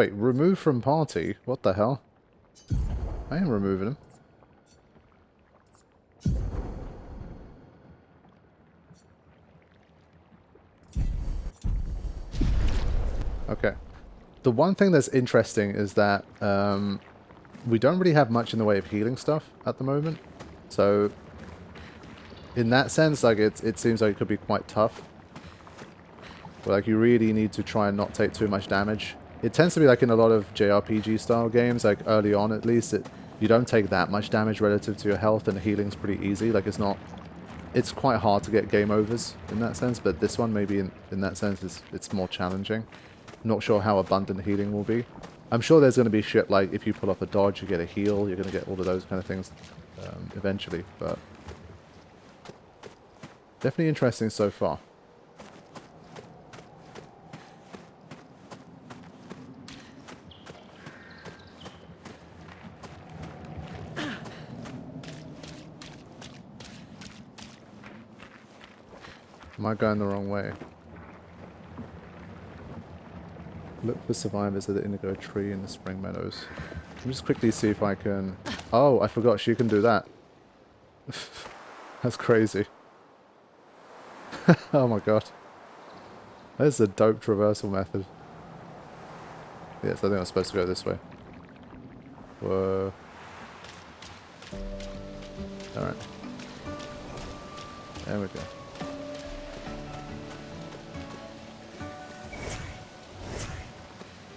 Wait, remove from party? What the hell? I am removing him. Okay. The one thing that's interesting is that we don't really have much in the way of healing stuff at the moment. So, in that sense, like it seems like it could be quite tough. But like you really need to try and not take too much damage. It tends to be like in a lot of JRPG style games, like early on at least, you don't take that much damage relative to your health, and healing's pretty easy. Like it's quite hard to get game overs in that sense, but this one maybe in that sense it's more challenging. Not sure how abundant healing will be. I'm sure there's going to be shit like if you pull off a dodge, you get a heal, you're going to get all of those kind of things eventually, but definitely interesting so far. Am I going the wrong way? Look for survivors of the indigo tree in the spring meadows. Let me just quickly see if I can... Oh, I forgot she can do that. That's crazy. Oh my god. That is a dope traversal method. Yes, I think I'm supposed to go this way. Whoa. Alright. There we go.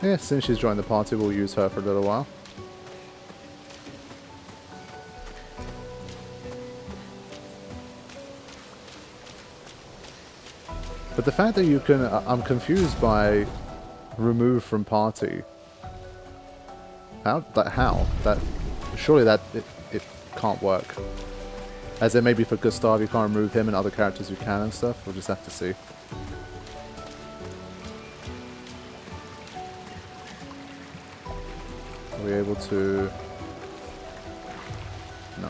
Yeah, since she's joined the party, we'll use her for a little while. But the fact that you can... I'm confused by remove from party. How? That surely that it can't work. As in maybe for Gustav you can't remove him and other characters you can and stuff. We'll just have to see. Are we able to... No.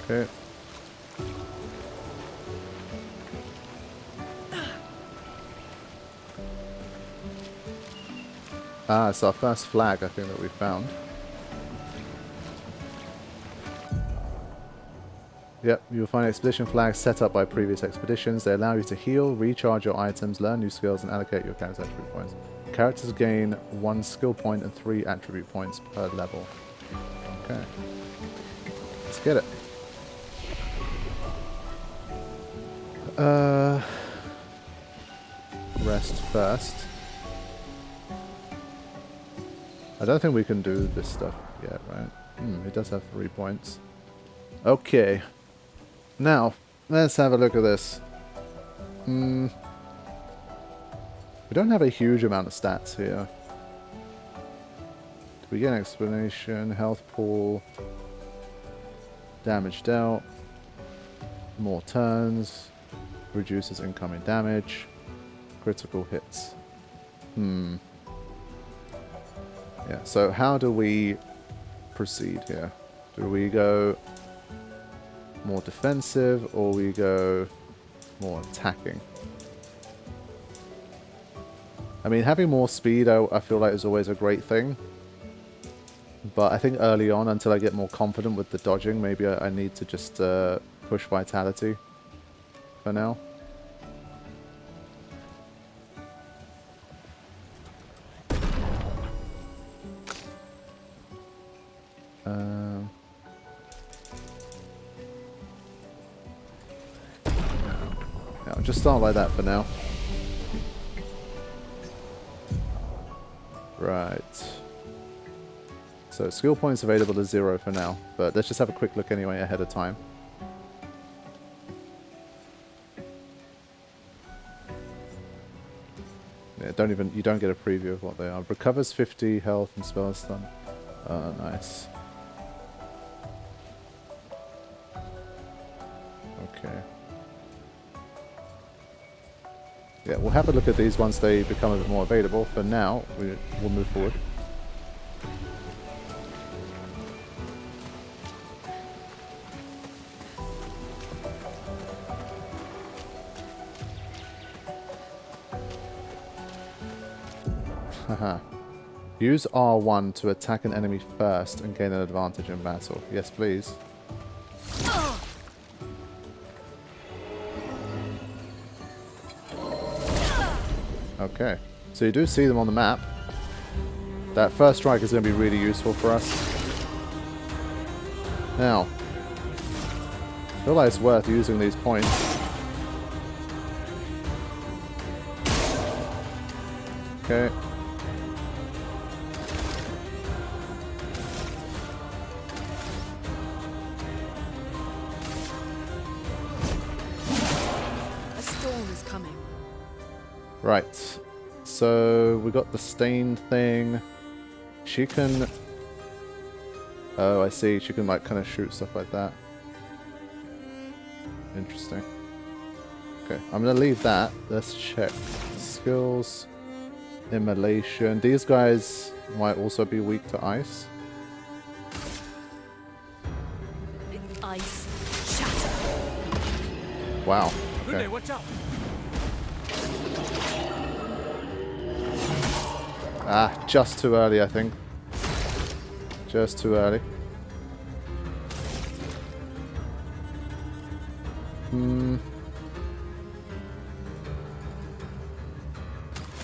Okay. Ah, it's our first flag, I think, that we found. Yep, you'll find expedition flags set up by previous expeditions. They allow you to heal, recharge your items, learn new skills, and allocate your character's attribute points. Characters gain 1 skill point and 3 attribute points per level. Okay. Let's get it. Rest first. I don't think we can do this stuff yet, right? It does have 3 points. Okay. Now, let's have a look at this. We don't have a huge amount of stats here. Do we get an explanation? Health pool. Damage dealt. More turns. Reduces incoming damage. Critical hits. Yeah, so how do we proceed here? Do we go more defensive or we go more attacking? I mean, having more speed I feel like is always a great thing. But I think early on, until I get more confident with the dodging, maybe I need to just push vitality for now. I'll just start like that for now. Right. So skill points available to 0 for now, but let's just have a quick look anyway ahead of time. Yeah, you don't get a preview of what they are. Recovers 50 health and spell stun. Nice. Okay. Yeah, we'll have a look at these once they become a bit more available. For now, we'll move forward. Haha. Use R1 to attack an enemy first and gain an advantage in battle. Yes, please. Okay. So you do see them on the map. That first strike is going to be really useful for us. Now, I feel like it's worth using these points. Okay. A storm is coming. Right. So we got the stain thing. She can... Oh, I see. She can like kind of shoot stuff like that. Interesting. Okay, I'm going to leave that. Let's check skills. Immolation. These guys might also be weak to ice. Ice shatter. Wow. Okay. Watch out. Ah, just too early, I think. Just too early.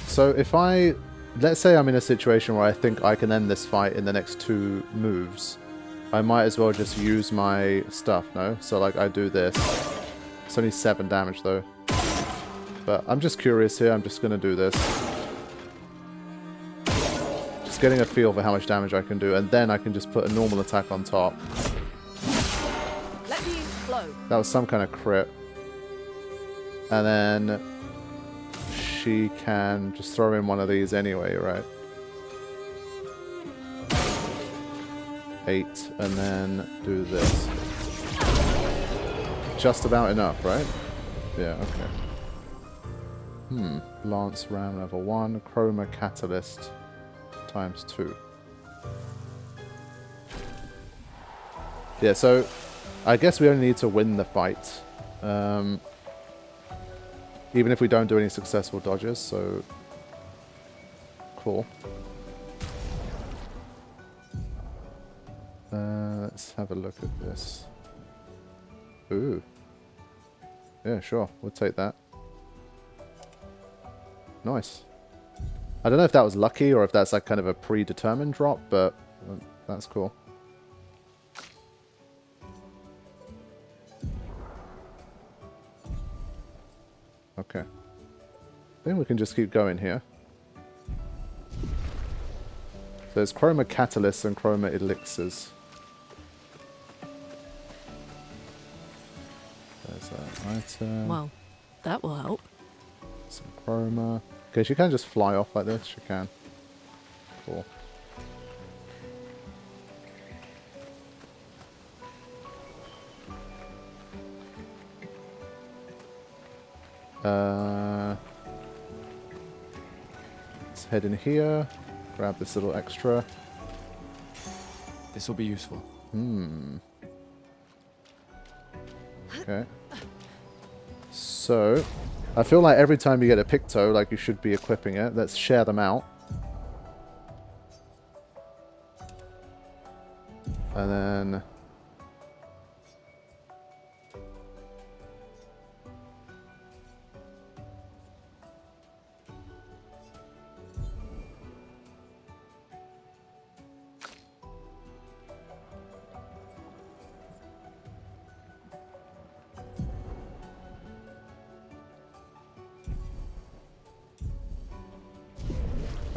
So if let's say I'm in a situation where I think I can end this fight in the next 2 moves, I might as well just use my stuff, no? So like I do this. It's only 7 damage though. But I'm just curious here, I'm just going to do this. Just getting a feel for how much damage I can do, and then I can just put a normal attack on top. Let me flow. That was some kind of crit. And then she can just throw in one of these anyway, right? 8, and then do this. Just about enough, right? Yeah, okay. Lance Ram level 1, Chroma Catalyst times 2. Yeah, so I guess we only need to win the fight. Even if we don't do any successful dodges, so cool. Let's have a look at this. Ooh. Yeah, sure. We'll take that. Nice. I don't know if that was lucky or if that's like kind of a predetermined drop, but that's cool. Okay. I think we can just keep going here. So there's Chroma Catalysts and Chroma Elixirs. There's an item. Well, that will help. Some Chroma. Okay, she can just fly off like this. She can. Cool. Let's head in here. Grab this little extra. This will be useful. Okay. So, I feel like every time you get a Picto, like you should be equipping it. Let's share them out. And then...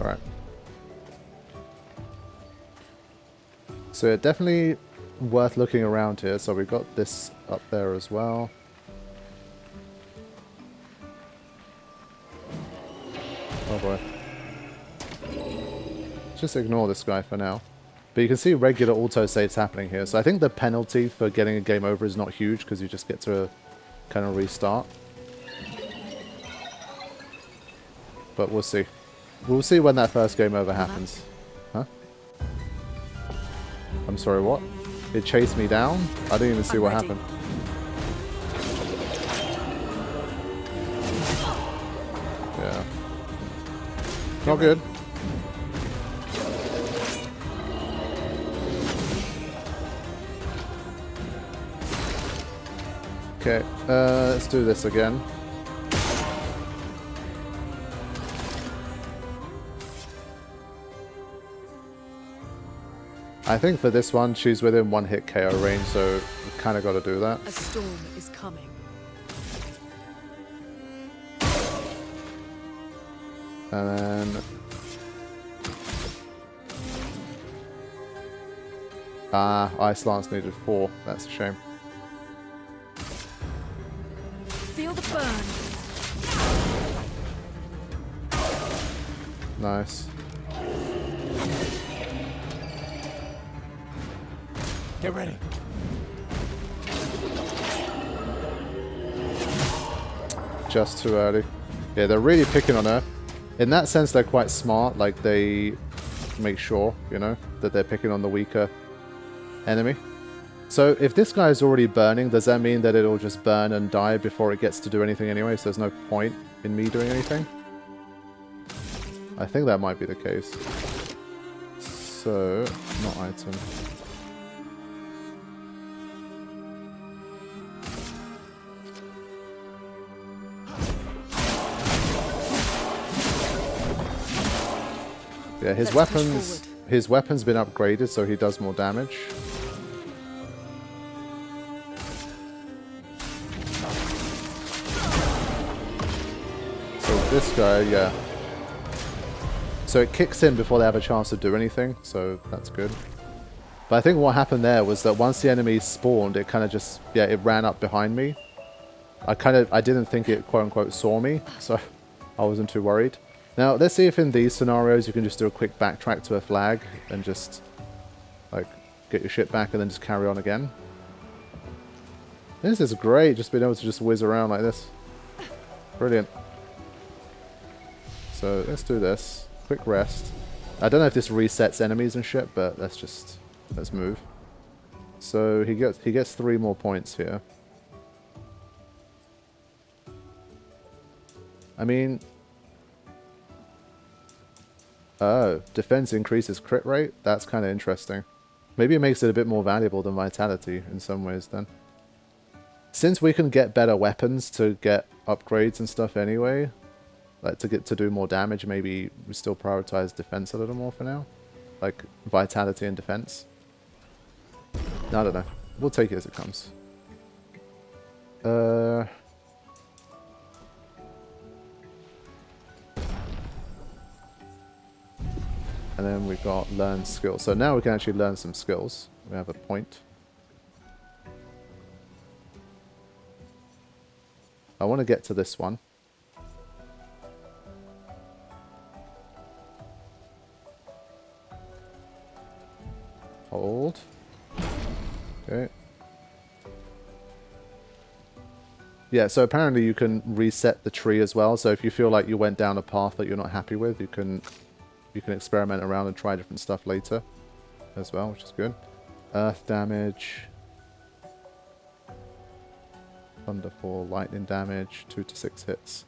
Alright. So yeah, definitely worth looking around here. So we've got this up there as well. Oh boy. Just ignore this guy for now. But you can see regular autosaves happening here. So I think the penalty for getting a game over is not huge because you just get to kind of restart. But we'll see. We'll see when that first game over happens. Huh? I'm sorry, what? It chased me down? I didn't even see what happened. Yeah. Not good. Okay, let's do this again. I think for this one, she's within 1 hit KO range, so we've kind of got to do that. A storm is coming. And then... Ice Lance needed 4. That's a shame. Feel the burn. Nice. Get ready. Just too early. Yeah, they're really picking on her. In that sense, they're quite smart. Like, they make sure, you know, that they're picking on the weaker enemy. So, if this guy is already burning, does that mean that it'll just burn and die before it gets to do anything anyway? So there's no point in me doing anything? I think that might be the case. So, not item. Yeah, his weapon's been upgraded, so he does more damage. So this guy, yeah. So it kicks in before they have a chance to do anything, so that's good. But I think what happened there was that once the enemy spawned, it kind of just, yeah, it ran up behind me. I didn't think it quote-unquote saw me, so I wasn't too worried. Now, let's see if in these scenarios you can just do a quick backtrack to a flag and just, like, get your shit back and then just carry on again. This is great, just being able to just whiz around like this. Brilliant. So, let's do this. Quick rest. I don't know if this resets enemies and shit, but let's move. So, he gets 3 more points here. I mean... Oh, defense increases crit rate? That's kind of interesting. Maybe it makes it a bit more valuable than vitality in some ways then. Since we can get better weapons to get upgrades and stuff anyway, like to do more damage, maybe we still prioritize defense a little more for now. Like vitality and defense. No, I don't know. We'll take it as it comes. And then we've got learn skills. So now we can actually learn some skills. We have a point. I want to get to this one. Hold. Okay. Yeah, so apparently you can reset the tree as well. So if you feel like you went down a path that you're not happy with, you can experiment around and try different stuff later as well, which is good. Earth damage. Thunderfall, lightning damage, 2 to 6 hits.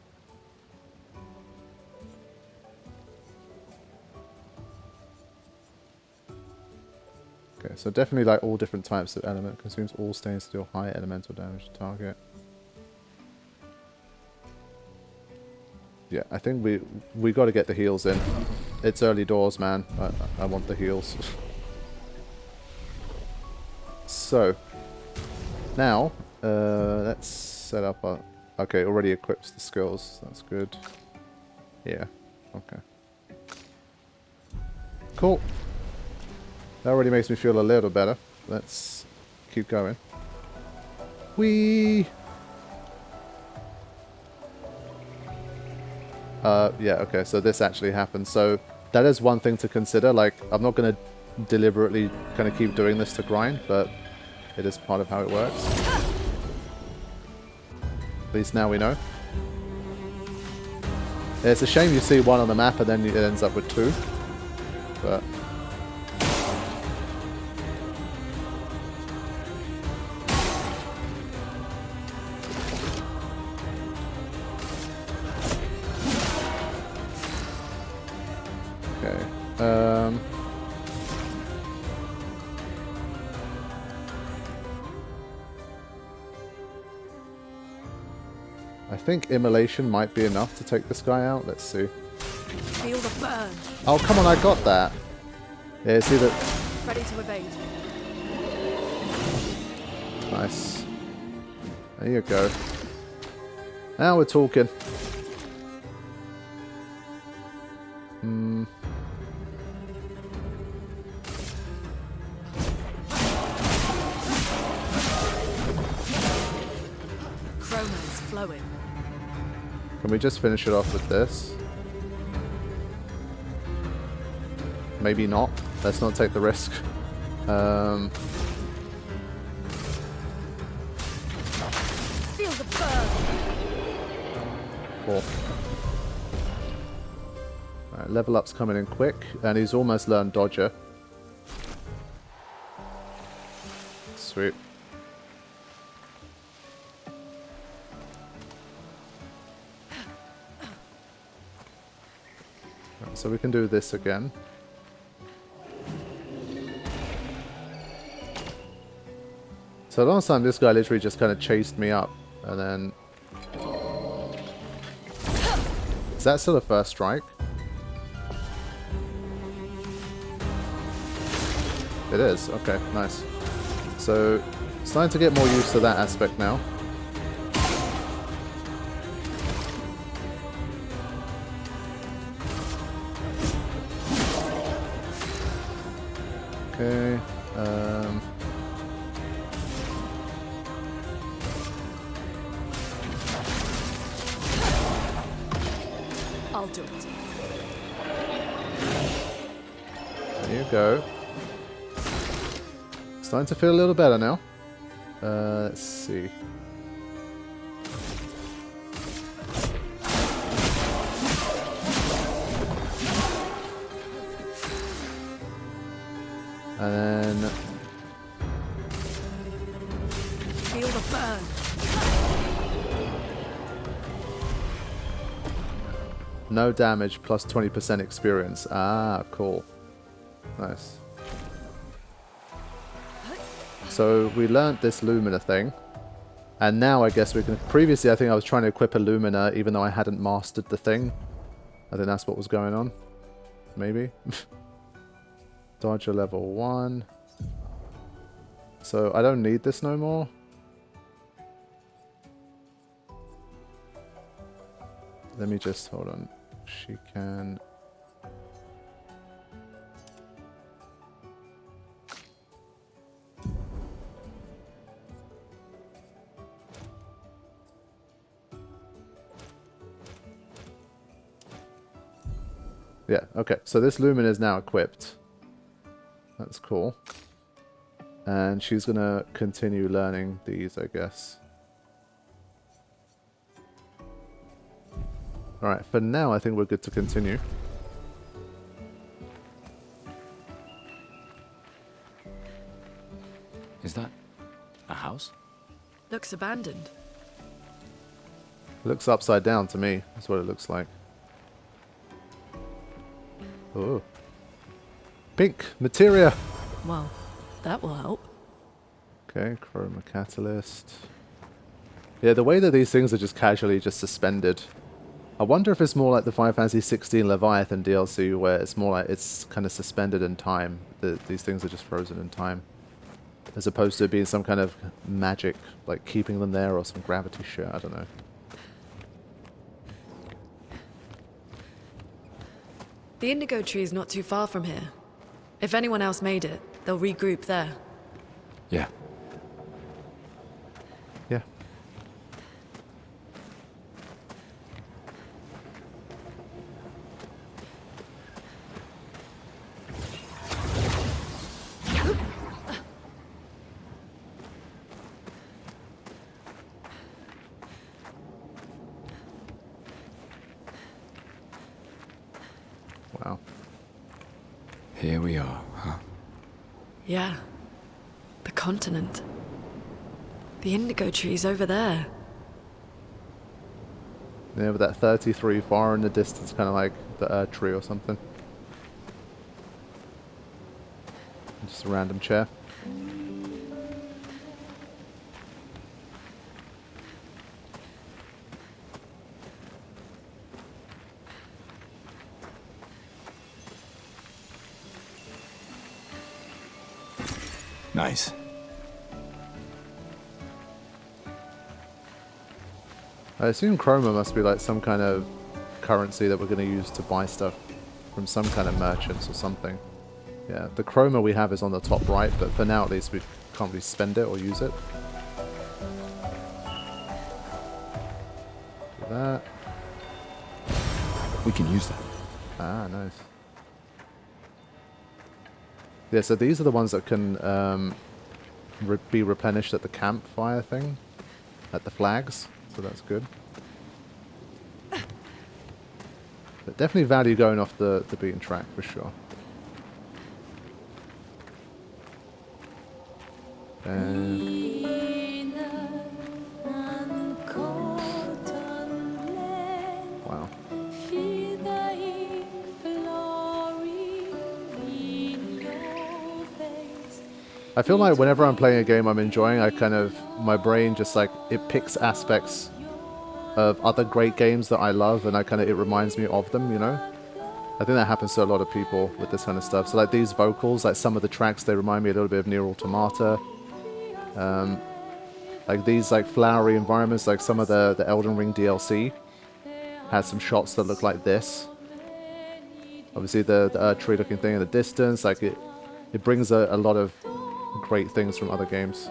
Okay, so definitely like all different types of element. Consumes all stains to deal high elemental damage to target. Yeah, I think we got to get the heals in. It's early doors, man. I want the heals. So, now, let's set up a... Okay, already equips the skills. That's good. Yeah, okay. Cool. That already makes me feel a little better. Let's keep going. Whee! Yeah, okay, so this actually happened. So that is one thing to consider. Like, I'm not going to deliberately kind of keep doing this to grind, but it is part of how it works. At least now we know. It's a shame you see one on the map and then it ends up with 2. But... I think immolation might be enough to take this guy out. Let's see. Feel the burn. Oh, come on, I got that. Yeah, see that? Ready to evade. Nice. There you go. Now we're talking. Chroma is flowing. Can we just finish it off with this? Maybe not. Let's not take the risk. Feel the burn. Cool. Alright, level up's coming in quick, and he's almost learned Dodger. Sweet. Right, so we can do this again. So last time this guy literally just kind of chased me up, and then... Is that still a first strike? It is, okay, nice. So, starting to get more used to that aspect now. Okay, I'll do it. there you go. Starting to feel a little better now. Let's see. And then... Feel the burn. No damage plus 20% experience. Ah, cool. Nice. So we learnt this Lumina thing. And now I guess we can... Previously I think I was trying to equip a Lumina even though I hadn't mastered the thing. I think that's what was going on. Maybe. Dodger level 1. So I don't need this no more. Let me just... Hold on. She can... Yeah, okay. So this Lumen is now equipped. That's cool. And she's going to continue learning these, I guess. Alright, for now I think we're good to continue. Is that a house? Looks abandoned. It looks upside down to me. That's what it looks like. Oh. Pink materia. Well, that will help. Okay, chroma catalyst. Yeah, the way that these things are just casually just suspended. I wonder if it's more like the Final Fantasy 16 Leviathan DLC, where it's more like it's kind of suspended in time. These things are just frozen in time. As opposed to being some kind of magic, like keeping them there, or some gravity shit, I don't know. The indigo tree is not too far from here. If anyone else made it, they'll regroup there. Yeah. Yeah. Wow. Here we are, huh? Yeah. The continent. The indigo tree's over there. Yeah, but that 33 far in the distance, kind of like the tree or something. Just a random chair. Nice. I assume chroma must be like some kind of currency that we're going to use to buy stuff from some kind of merchants or something. Yeah, the chroma we have is on the top right, but for now at least we can't really spend it or use it. Do that. We can use that. Ah, nice. Yeah, so these are the ones that can be replenished at the campfire thing, at the flags, so that's good. But definitely value going off the beaten track for sure. And wow. I feel like whenever I'm playing a game I'm enjoying, my brain just like, it picks aspects of other great games that I love and it reminds me of them, you know? I think that happens to a lot of people with this kind of stuff. So like these vocals, like some of the tracks, they remind me a little bit of Nier Automata. Like these like flowery environments, like some of the Elden Ring DLC has some shots that look like this. Obviously the tree looking thing in the distance, like it brings a lot of great things from other games.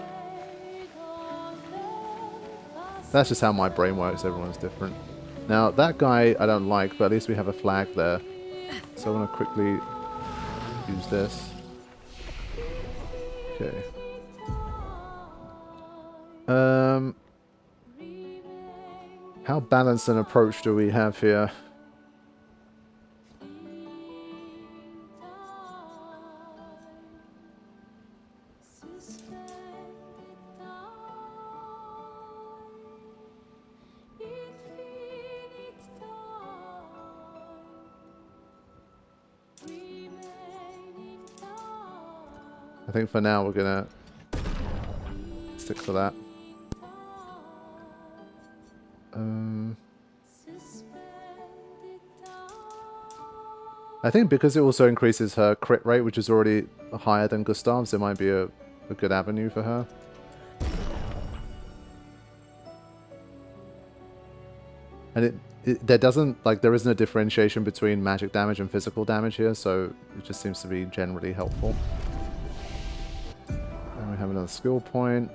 That's just how my brain works, everyone's different. Now that guy I don't like, but at least we have a flag there. So I want to quickly use this. Okay. How balanced an approach do we have here? I think for now we're gonna stick to that. I think because it also increases her crit rate, which is already higher than Gustav's, it might be a good avenue for her. And there isn't a differentiation between magic damage and physical damage here, so it just seems to be generally helpful. And we have another skill point.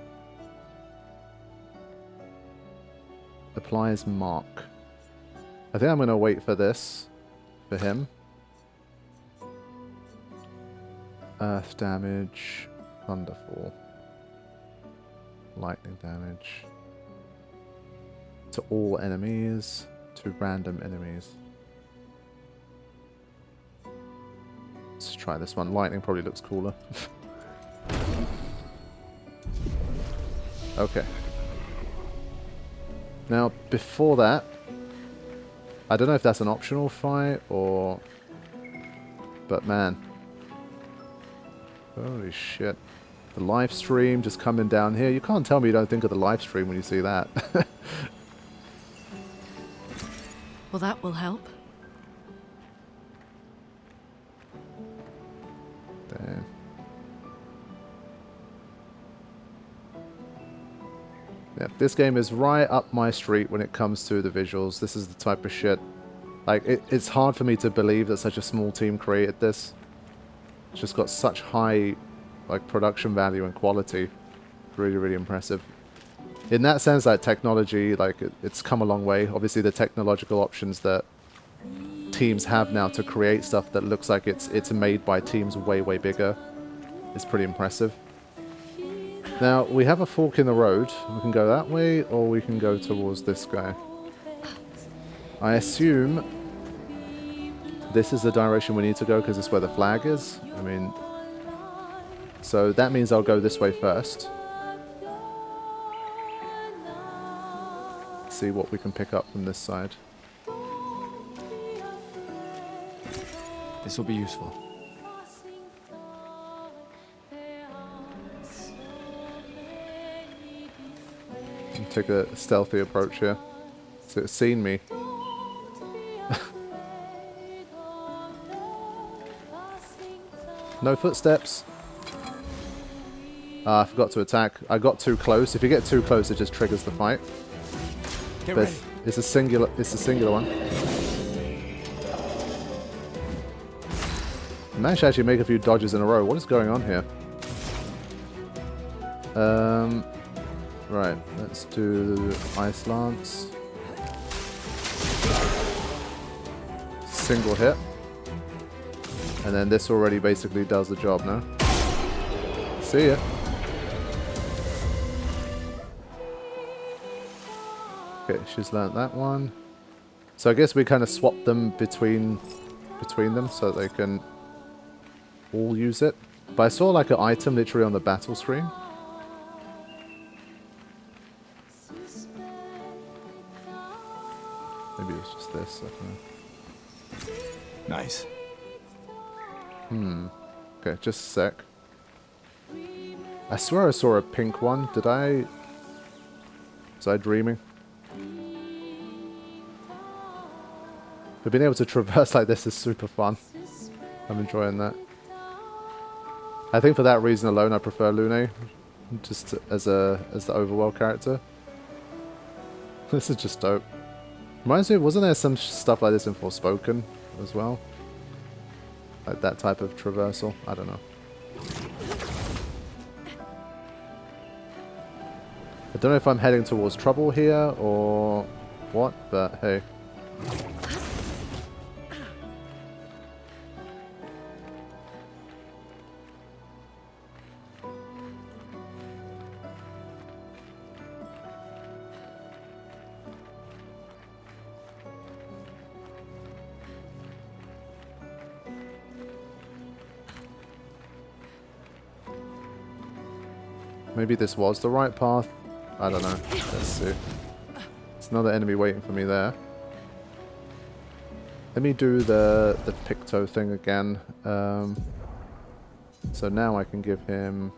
Applies mark. I think I'm going to wait for this for him. Earth damage, thunderfall, lightning damage to all enemies, to random enemies. Let's try this one. Lightning probably looks cooler. Okay. Now, before that, I don't know if that's an optional fight or... But man. Holy shit. The live stream just coming down here. You can't tell me you don't think of the live stream when you see that. Well, that will help. Damn. Yeah, this game is right up my street when it comes to the visuals. This is the type of shit. Like, it's hard for me to believe that such a small team created this. It's just got such high, like, production value and quality. Really, really impressive. In that sense, like, technology, like, it's come a long way. Obviously, the technological options that teams have now to create stuff that looks like it's made by teams way, way bigger is pretty impressive. Now, we have a fork in the road. We can go that way, or we can go towards this guy. I assume this is the direction we need to go, because it's where the flag is. I mean... So that means I'll go this way first. See what we can pick up from this side. This will be useful. Take a stealthy approach here. So it's seen me. No footsteps. I forgot to attack. I got too close. If you get too close, it just triggers the fight. Get But ready. it's a singular one. I managed to actually make a few dodges in a row. What is going on here? Right, let's do Ice Lance. Single hit. And then this already basically does the job now. See ya. Okay, she's learnt that one. So I guess we kind of swapped them between them so they can all use it. But I saw like an item literally on the battle screen. Maybe it's just this. I don't know. Nice. Okay, just a sec. I swear I saw a pink one. Did I... Was I dreaming? But being able to traverse like this is super fun. I'm enjoying that. I think for that reason alone I prefer Lune. Just as the overworld character. This is just dope. Reminds me, wasn't there some stuff like this in Forspoken as well? Like that type of traversal? I don't know. I don't know if I'm heading towards trouble here or what, but hey. Maybe this was the right path. I don't know. Let's see. There's another enemy waiting for me there. Let me do the Picto thing again. So now I can give him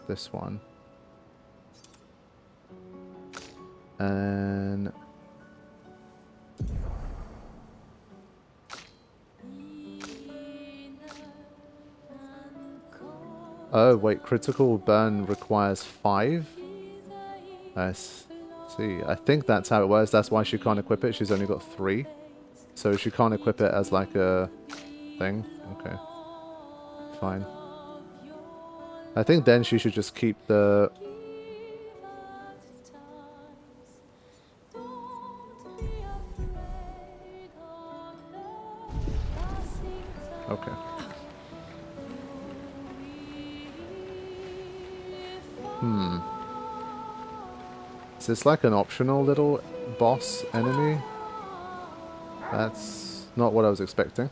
this one. And... Oh, wait, critical burn requires 5? I see. I think that's how it works. That's why she can't equip it. She's only got 3. So she can't equip it as like a thing. Okay. Fine. I think then she should just keep the... Okay. Is this like an optional little boss enemy? That's not what I was expecting.